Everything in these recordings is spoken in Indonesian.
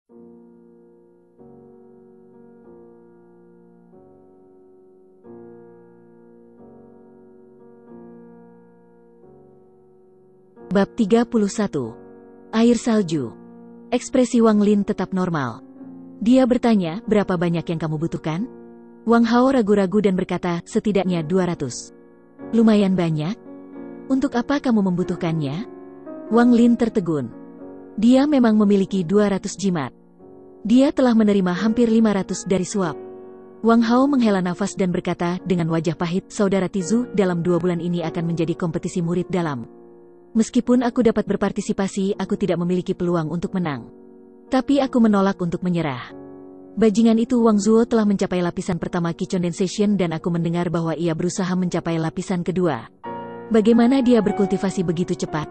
Bab 31. Air salju. Ekspresi Wang Lin tetap normal. Dia bertanya, berapa banyak yang kamu butuhkan? Wang Hao ragu-ragu dan berkata, setidaknya 200. Lumayan banyak? Untuk apa kamu membutuhkannya? Wang Lin tertegun. Dia memang memiliki 200 jimat. Dia telah menerima hampir 500 dari suap. Wang Hao menghela nafas dan berkata, dengan wajah pahit, Saudara Tizu, dalam 2 bulan ini akan menjadi kompetisi murid dalam. Meskipun aku dapat berpartisipasi, aku tidak memiliki peluang untuk menang. Tapi aku menolak untuk menyerah. Bajingan itu Wang Zuo telah mencapai lapisan pertama Qi Condensation dan aku mendengar bahwa ia berusaha mencapai lapisan kedua. Bagaimana dia berkultivasi begitu cepat?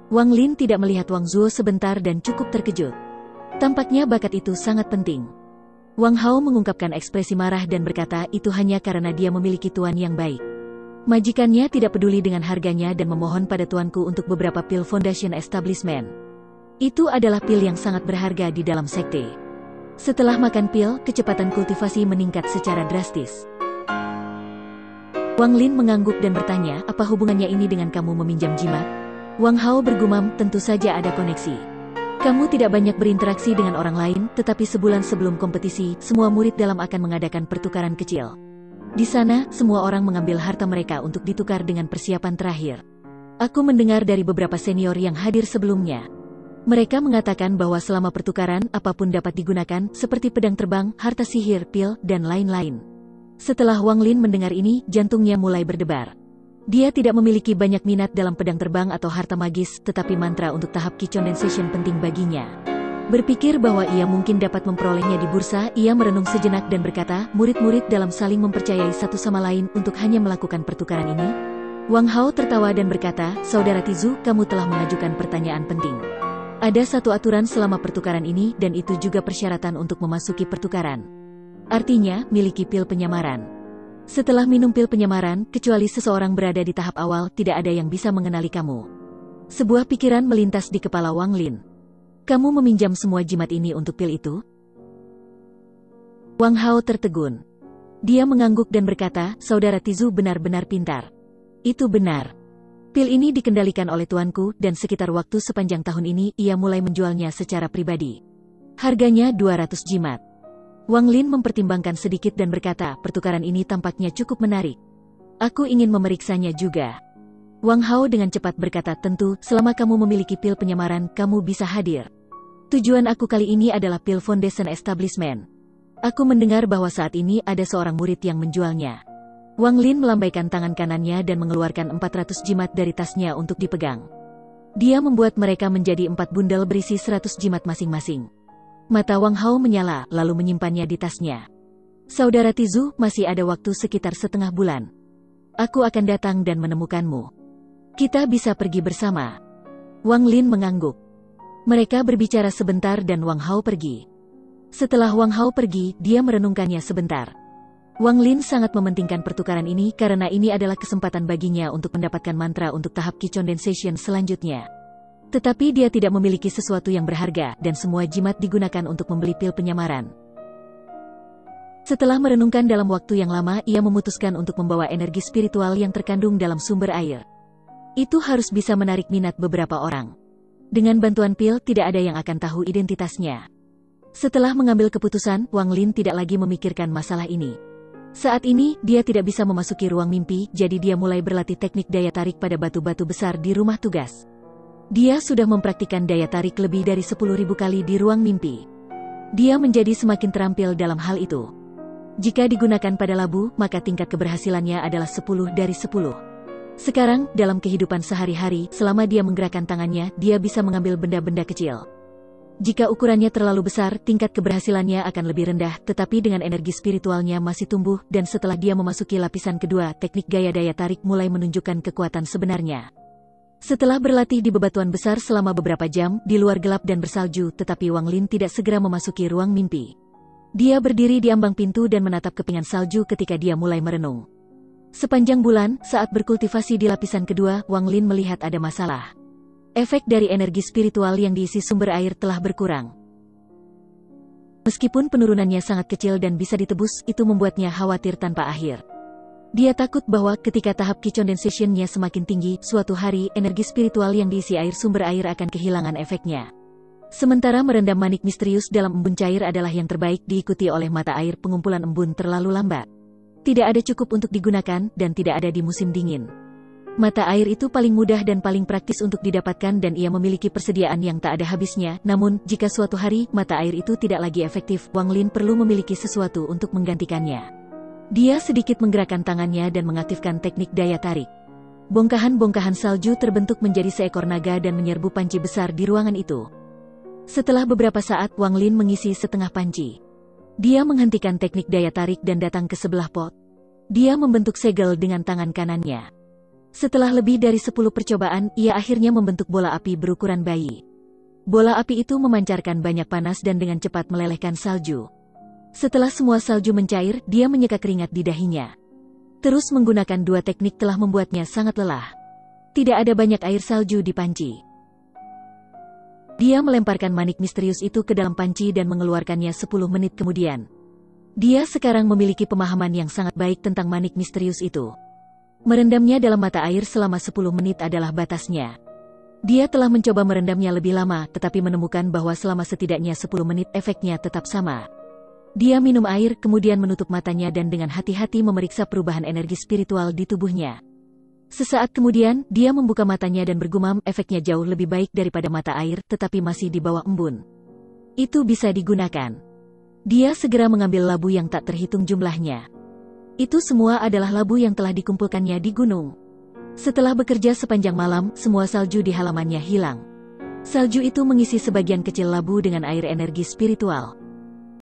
Wang Lin tidak melihat Wang Zuo sebentar dan cukup terkejut. Tampaknya bakat itu sangat penting. Wang Hao mengungkapkan ekspresi marah dan berkata itu hanya karena dia memiliki tuan yang baik. Majikannya tidak peduli dengan harganya dan memohon pada tuanku untuk beberapa pil Foundation Establishment. Itu adalah pil yang sangat berharga di dalam sekte. Setelah makan pil, kecepatan kultivasi meningkat secara drastis. Wang Lin mengangguk dan bertanya, apa hubungannya ini dengan kamu meminjam jimat? Wang Hao bergumam, tentu saja ada koneksi. Kamu tidak banyak berinteraksi dengan orang lain, tetapi sebulan sebelum kompetisi, semua murid dalam akan mengadakan pertukaran kecil. Di sana, semua orang mengambil harta mereka untuk ditukar dengan persiapan terakhir. Aku mendengar dari beberapa senior yang hadir sebelumnya. Mereka mengatakan bahwa selama pertukaran, apapun dapat digunakan, seperti pedang terbang, harta sihir, pil, dan lain-lain. Setelah Wang Lin mendengar ini, jantungnya mulai berdebar. Dia tidak memiliki banyak minat dalam pedang terbang atau harta magis, tetapi mantra untuk tahap Qi Condensation penting baginya. Berpikir bahwa ia mungkin dapat memperolehnya di bursa, ia merenung sejenak dan berkata, murid-murid dalam saling mempercayai satu sama lain untuk hanya melakukan pertukaran ini? Wang Hao tertawa dan berkata, Saudara Tizu, kamu telah mengajukan pertanyaan penting. Ada satu aturan selama pertukaran ini, dan itu juga persyaratan untuk memasuki pertukaran. Artinya, miliki pil penyamaran. Setelah minum pil penyamaran, kecuali seseorang berada di tahap awal, tidak ada yang bisa mengenali kamu. Sebuah pikiran melintas di kepala Wang Lin. Kamu meminjam semua jimat ini untuk pil itu? Wang Hao tertegun. Dia mengangguk dan berkata, Saudara Tizu benar-benar pintar. Itu benar. Pil ini dikendalikan oleh tuanku, dan sekitar waktu sepanjang tahun ini, ia mulai menjualnya secara pribadi. Harganya 200 jimat. Wang Lin mempertimbangkan sedikit dan berkata, pertukaran ini tampaknya cukup menarik. Aku ingin memeriksanya juga. Wang Hao dengan cepat berkata, tentu, selama kamu memiliki pil penyamaran, kamu bisa hadir. Tujuan aku kali ini adalah pil Foundation Establishment. Aku mendengar bahwa saat ini ada seorang murid yang menjualnya. Wang Lin melambaikan tangan kanannya dan mengeluarkan 400 jimat dari tasnya untuk dipegang. Dia membuat mereka menjadi 4 bundel berisi 100 jimat masing-masing. Mata Wang Hao menyala, lalu menyimpannya di tasnya. Saudara Tizu, masih ada waktu sekitar setengah bulan. Aku akan datang dan menemukanmu. Kita bisa pergi bersama. Wang Lin mengangguk. Mereka berbicara sebentar dan Wang Hao pergi. Setelah Wang Hao pergi, dia merenungkannya sebentar. Wang Lin sangat mementingkan pertukaran ini karena ini adalah kesempatan baginya untuk mendapatkan mantra untuk tahap Qi Condensation selanjutnya. Tetapi dia tidak memiliki sesuatu yang berharga dan semua jimat digunakan untuk membeli pil penyamaran. Setelah merenungkan dalam waktu yang lama, ia memutuskan untuk membawa energi spiritual yang terkandung dalam sumber air. Itu harus bisa menarik minat beberapa orang. Dengan bantuan pil, tidak ada yang akan tahu identitasnya. Setelah mengambil keputusan, Wang Lin tidak lagi memikirkan masalah ini. Saat ini, dia tidak bisa memasuki ruang mimpi, jadi dia mulai berlatih teknik daya tarik pada batu-batu besar di rumah tugas. Dia sudah mempraktikkan daya tarik lebih dari 10.000 kali di ruang mimpi. Dia menjadi semakin terampil dalam hal itu. Jika digunakan pada labu, maka tingkat keberhasilannya adalah 10 dari 10. Sekarang, dalam kehidupan sehari-hari, selama dia menggerakkan tangannya, dia bisa mengambil benda-benda kecil. Jika ukurannya terlalu besar, tingkat keberhasilannya akan lebih rendah, tetapi dengan energi spiritualnya masih tumbuh, dan setelah dia memasuki lapisan kedua, teknik gaya daya tarik mulai menunjukkan kekuatan sebenarnya. Setelah berlatih di bebatuan besar selama beberapa jam, di luar gelap dan bersalju, tetapi Wang Lin tidak segera memasuki ruang mimpi. Dia berdiri di ambang pintu dan menatap kepingan salju ketika dia mulai merenung. Sepanjang bulan, saat berkultivasi di lapisan kedua, Wang Lin melihat ada masalah. Efek dari energi spiritual yang diisi sumber air telah berkurang. Meskipun penurunannya sangat kecil dan bisa ditebus, itu membuatnya khawatir tanpa akhir. Dia takut bahwa ketika tahap key condensation-nya semakin tinggi, suatu hari energi spiritual yang diisi air sumber air akan kehilangan efeknya. Sementara merendam manik misterius dalam embun cair adalah yang terbaik, diikuti oleh mata air, pengumpulan embun terlalu lambat. Tidak ada cukup untuk digunakan, dan tidak ada di musim dingin. Mata air itu paling mudah dan paling praktis untuk didapatkan dan ia memiliki persediaan yang tak ada habisnya. Namun, jika suatu hari mata air itu tidak lagi efektif, Wang Lin perlu memiliki sesuatu untuk menggantikannya. Dia sedikit menggerakkan tangannya dan mengaktifkan teknik daya tarik. Bongkahan-bongkahan salju terbentuk menjadi seekor naga dan menyerbu panci besar di ruangan itu. Setelah beberapa saat, Wang Lin mengisi setengah panci. Dia menghentikan teknik daya tarik dan datang ke sebelah pot. Dia membentuk segel dengan tangan kanannya. Setelah lebih dari 10 percobaan, ia akhirnya membentuk bola api berukuran bayi. Bola api itu memancarkan banyak panas dan dengan cepat melelehkan salju. Setelah semua salju mencair, dia menyeka keringat di dahinya. Terus menggunakan dua teknik telah membuatnya sangat lelah. Tidak ada banyak air salju di panci. Dia melemparkan manik misterius itu ke dalam panci dan mengeluarkannya 10 menit kemudian. Dia sekarang memiliki pemahaman yang sangat baik tentang manik misterius itu. Merendamnya dalam mata air selama 10 menit adalah batasnya. Dia telah mencoba merendamnya lebih lama, tetapi menemukan bahwa selama setidaknya 10 menit efeknya tetap sama. Dia minum air, kemudian menutup matanya dan dengan hati-hati memeriksa perubahan energi spiritual di tubuhnya. Sesaat kemudian, dia membuka matanya dan bergumam, efeknya jauh lebih baik daripada mata air, tetapi masih di bawah embun. Itu bisa digunakan. Dia segera mengambil labu yang tak terhitung jumlahnya. Itu semua adalah labu yang telah dikumpulkannya di gunung. Setelah bekerja sepanjang malam, semua salju di halamannya hilang. Salju itu mengisi sebagian kecil labu dengan air energi spiritual.